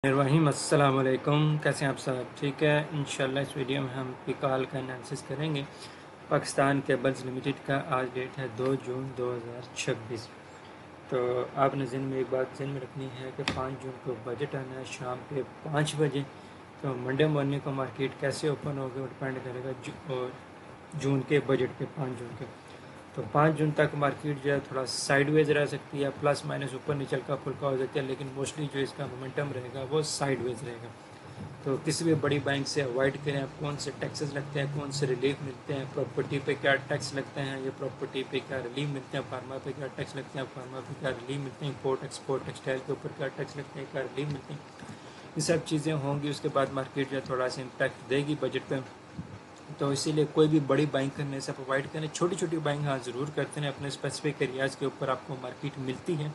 الرحیم السلام علیکم، کیسے ہیں آپ سب؟ ٹھیک ہے، انشاءاللہ اس ویڈیو میں ہم پکال کا انالیسس کریں گے۔ پاکستان کیبلز لمیٹڈ کا آج ڈیٹ ہے 2 جون 2026۔ تو آپ نے ذہن میں ایک بات ذہن میں رکھنی ہے کہ 5 جون کو بجٹ آنا ہے شام کے 5 بجے۔ تو منڈے مارننگ کو مارکیٹ کیسے اوپن ہوگی وہ ڈپینڈ کرے گا جون کے بجٹ پہ، 5 جون کے۔ تو 5 جون تک مارکیٹ جو ہے تھوڑا سائیڈ ویز رہ سکتی ہے، پلس مائنس اوپر نیچل کا پھلکا ہو سکتا ہے، لیکن موسٹلی جو اس کا مومنٹم رہے گا وہ سائیڈ ویز رہے گا۔ تو کسی بھی بڑی بینک سے اوائڈ کریں، کون سے ٹیکسز لگتے ہیں، کون سے ریلیف ملتے ہیں، پراپرٹی پہ کیا ٹیکس لگتے ہیں، یہ پراپرٹی پہ کیا ریلیف ملتے ہیں، فارما پہ کیا ٹیکس لگتے ہیں، فارما پہ کیا ریلیف ملتے ہیں، امپورٹ ایکسپورٹ ٹیکسٹائل کے اوپر کیا ٹیکس لگتے ہیں، کیا ریلیف ملتے ہیں، یہ سب چیزیں ہوں گی۔ اس کے بعد مارکیٹ جو ہے تھوڑا سا امپیکٹ دے گی بجٹ پہ۔ تو اسی لیے کوئی بھی بڑی بائنگ کرنے سے پرووائڈ کریں، چھوٹی چھوٹی بائنگ ہاں ضرور کرتے ہیں، اپنے اسپیسیفک ایریاز کے اوپر آپ کو مارکیٹ ملتی ہے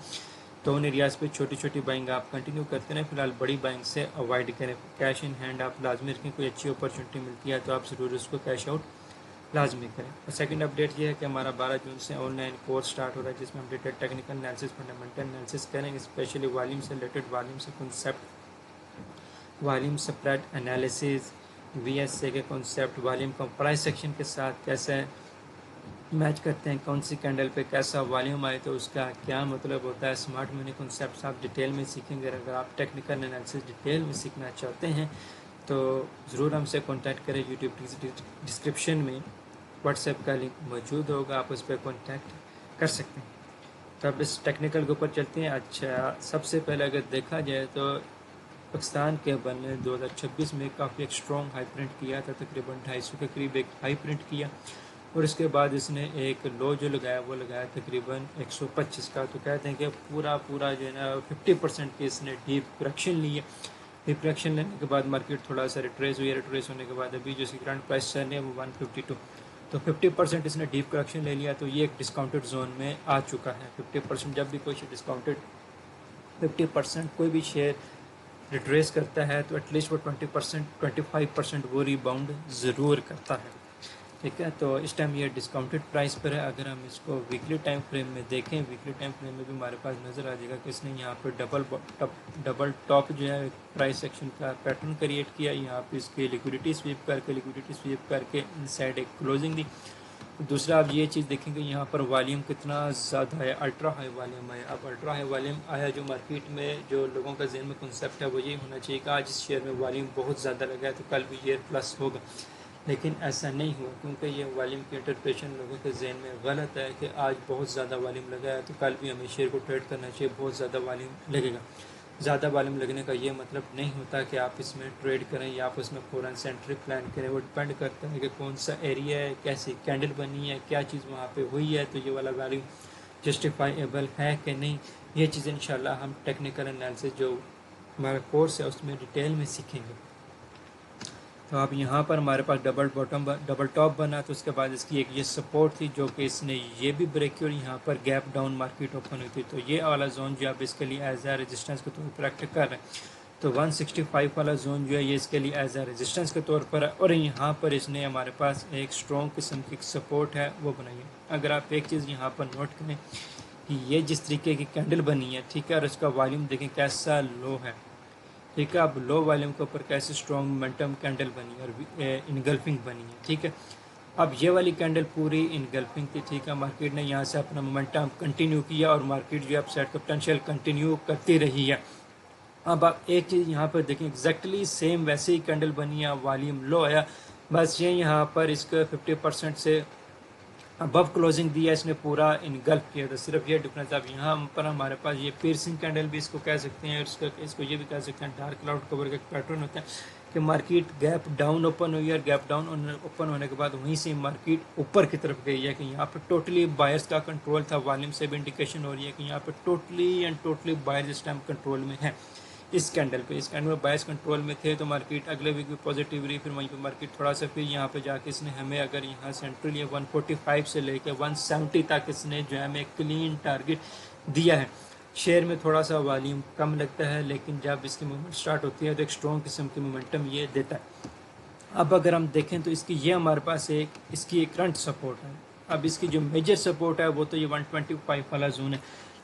تو ان ایریاز پہ چھوٹی چھوٹی بائنگ آپ کنٹینیو کرتے ہیں، فی الحال بڑی بائنگ سے اوائڈ کریں۔ کیش ان ہینڈ آپ لازمی رکھیں، کوئی اچھی اپرچونٹی ملتی ہے تو آپ ضرور اس کو کیش آؤٹ لازمی کریں۔ اور سیکنڈ اپڈیٹ یہ ہے کہ ہمارا 12 جون سے آن لائن کورس سٹارٹ ہو رہا ہے، جس میں ہم detail technical analysis, fundamental analysis کریں گے، اسپیشلی والیوم سے ریلیٹڈ، والیوم سے concept, volume spread analysis, V S A کے کنسیپٹ، والیوم کو پرائس سیکشن کے ساتھ کیسے میچ کرتے ہیں، کون سی کینڈل پہ کیسا والیوم آئے تو اس کا کیا مطلب ہوتا ہے، اسمارٹ منی کنسیپٹس آپ ڈیٹیل میں سیکھیں گے۔ اگر آپ ٹیکنیکل انالیسس ڈیٹیل میں سیکھنا چاہتے ہیں تو ضرور ہم سے کانٹیکٹ کریں۔ یوٹیوب ڈسکرپشن میں واٹس ایپ کا لنک موجود ہوگا، آپ اس پہ کانٹیکٹ کر سکتے ہیں۔ تو اب اس ٹیکنیکل کے اوپر چلتے ہیں۔ اچھا، سب سے پہلے اگر دیکھا جائے تو پاکستان کیبل نے 2026 میں کافی ایک اسٹرانگ ہائی پرنٹ کیا تھا، تقریباً 250 کے قریب ایک ہائی پرنٹ کیا، اور اس کے بعد اس نے ایک لو جو لگایا وہ لگایا تقریباً 125 کا۔ تو کہتے ہیں کہ پورا جو ہے نا 50% کی اس نے ڈیپ کریکشن لی ہے۔ ڈیپ کریکشن لینے کے بعد مارکیٹ تھوڑا سا ریٹریس ہوئی ہے، ریٹریس ہونے کے بعد ابھی جو اس کی کرنٹ پرائس چل رہی ہے وہ 152۔ تو 50% اس نے ڈیپ کریکشن لے لیا، تو یہ ایک ڈسکاؤنٹڈ زون میں آ چکا ہے۔ 50% جب بھی کوئی شیئر ڈسکاؤنٹڈ 50% کوئی بھی شیئر ریٹریس کرتا ہے تو ایٹ لیسٹ وہ 25% وہ ریباؤنڈ ضرور کرتا ہے، ٹھیک ہے۔ تو اس ٹائم یہ ڈسکاؤنٹڈ پرائس پر ہے۔ اگر ہم اس کو ویکلی ٹائم فریم میں دیکھیں، ویکلی ٹائم فریم میں بھی ہمارے پاس نظر آ جائے گا کہ اس نے یہاں پہ ڈبل ٹاپ جو ہے پرائس سیکشن کا پیٹرن کریٹ کیا، یہاں پہ اس کی لیکوڈیٹی سویپ کر کے ان سائڈ ایک کلوزنگ دی۔ دوسرا آپ یہ چیز دیکھیں کہ یہاں پر والیوم کتنا زیادہ ہے، الٹرا ہائی والیوم ہے۔ اب الٹرا ہائی والیوم آیا جو مارکیٹ میں جو لوگوں کا ذہن میں کنسیپٹ ہے وہ یہ ہونا چاہیے کہ آج اس شیئر میں والیوم بہت زیادہ لگا ہے تو کل بھی یہ پلس ہوگا، لیکن ایسا نہیں ہوا، کیونکہ یہ والیوم کی انٹرپریشن لوگوں کے ذہن میں غلط ہے کہ آج بہت زیادہ والیوم لگا ہے تو کل بھی ہمیں شیئر کو ٹریڈ کرنا چاہیے بہت زیادہ والیوم لگے گا۔ زیادہ والیوم لگنے کا یہ مطلب نہیں ہوتا کہ آپ اس میں ٹریڈ کریں یا آپ اس میں فوراً سے انٹری پلان کریں، وہ ڈپینڈ کرتا ہے کہ کون سا ایریا ہے، کیسی کینڈل بنی ہے، کیا چیز وہاں پہ ہوئی ہے، تو یہ والا ویلیو جسٹیفائیبل ہے کہ نہیں۔ یہ چیزیں انشاءاللہ ہم ٹیکنیکل انالیسس جو ہمارا کورس ہے اس میں ڈیٹیل میں سیکھیں گے۔ تو اب یہاں پر ہمارے پاس ڈبل ٹاپ بنا، تو اس کے بعد اس کی ایک یہ سپورٹ تھی جو کہ اس نے یہ بھی بریک کی اور یہاں پر گیپ ڈاؤن مارکیٹ اوپن ہوئی تھی۔ تو یہ والا زون جو اب اس کے لیے ایز اے ریزسٹنس کے طور پر ایکٹ کر رہے ہیں، تو 165 والا زون جو ہے یہ اس کے لیے ایز اے ریزسٹنس کے طور پر ہے، اور یہاں پر اس نے ہمارے پاس ایک اسٹرانگ قسم کی سپورٹ ہے وہ بنائی ہے۔ اگر آپ ایک چیز یہاں پر نوٹ کریں کہ یہ جس طریقے کی کینڈل بنی ہے، ٹھیک ہے، اور اس کا والیوم دیکھیں کیسا لو ہے، ٹھیک ہے۔ اب لو والیوم کے اوپر کیسے اسٹرانگ مومنٹم کینڈل بنی ہے اور انگلفنگ بنی ہے، ٹھیک ہے۔ اب یہ والی کینڈل پوری انگلفنگ تھی، ٹھیک ہے، مارکیٹ نے یہاں سے اپنا مومنٹم کنٹینیو کیا اور مارکیٹ جو ہے اپ سائڈ کا پوٹینشیل کنٹینیو کرتی رہی ہے۔ اب آپ ایک چیز یہاں پر دیکھیں، ایگزیکٹلی سیم ویسے ہی کینڈل بنی ہے، والیوم لو آیا، بس یہ یہاں پر اس کا 50% سے ابو کلوزنگ دیا، اس نے پورا انگلف کیا تھا، صرف یہ ڈفرینس۔ اب یہاں پر ہمارے پاس یہ پیرسنگ کینڈل بھی اس کو کہہ سکتے ہیں، اور اس کو یہ بھی کہہ سکتے ہیں ڈارک کلاؤڈ کور کا ایک پیٹرن ہوتا ہے کہ مارکیٹ گیپ ڈاؤن اوپن ہوئی ہے، اور گیپ ڈاؤن اوپن ہونے کے بعد وہیں سے مارکیٹ اوپر کی طرف گئی ہے کہ یہاں پہ ٹوٹلی بائرس کا کنٹرول تھا۔ والیوم سے بھی انڈیکیشن ہو رہی ہے کہ یہاں پہ ٹوٹلی بائرز اس ٹائم کنٹرول میں ہے۔ اس کینڈل پہ بائرس کنٹرول میں تھے تو مارکیٹ اگلے ویک بھی پازیٹیو رہی، پھر وہیں پہ مارکیٹ تھوڑا سا پھر یہاں پہ جا کے اس نے ہمیں اگر یہاں سے انٹری لیا 145 سے لے کے 170 تک اس نے جو ہے ہمیں کلین ٹارگٹ دیا ہے۔ شیئر میں تھوڑا سا والیوم کم لگتا ہے، لیکن جب اس کی موومنٹ سٹارٹ ہوتی ہے تو ایک اسٹرانگ قسم کی مومنٹم یہ دیتا ہے۔ اب اگر ہم دیکھیں تو اس کی یہ ہمارے پاس اس کی ایک کرنٹ سپورٹ ہے۔ اب اس کی جو میجر سپورٹ ہے وہ تو یہ 125 والا زون ہے،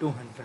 200,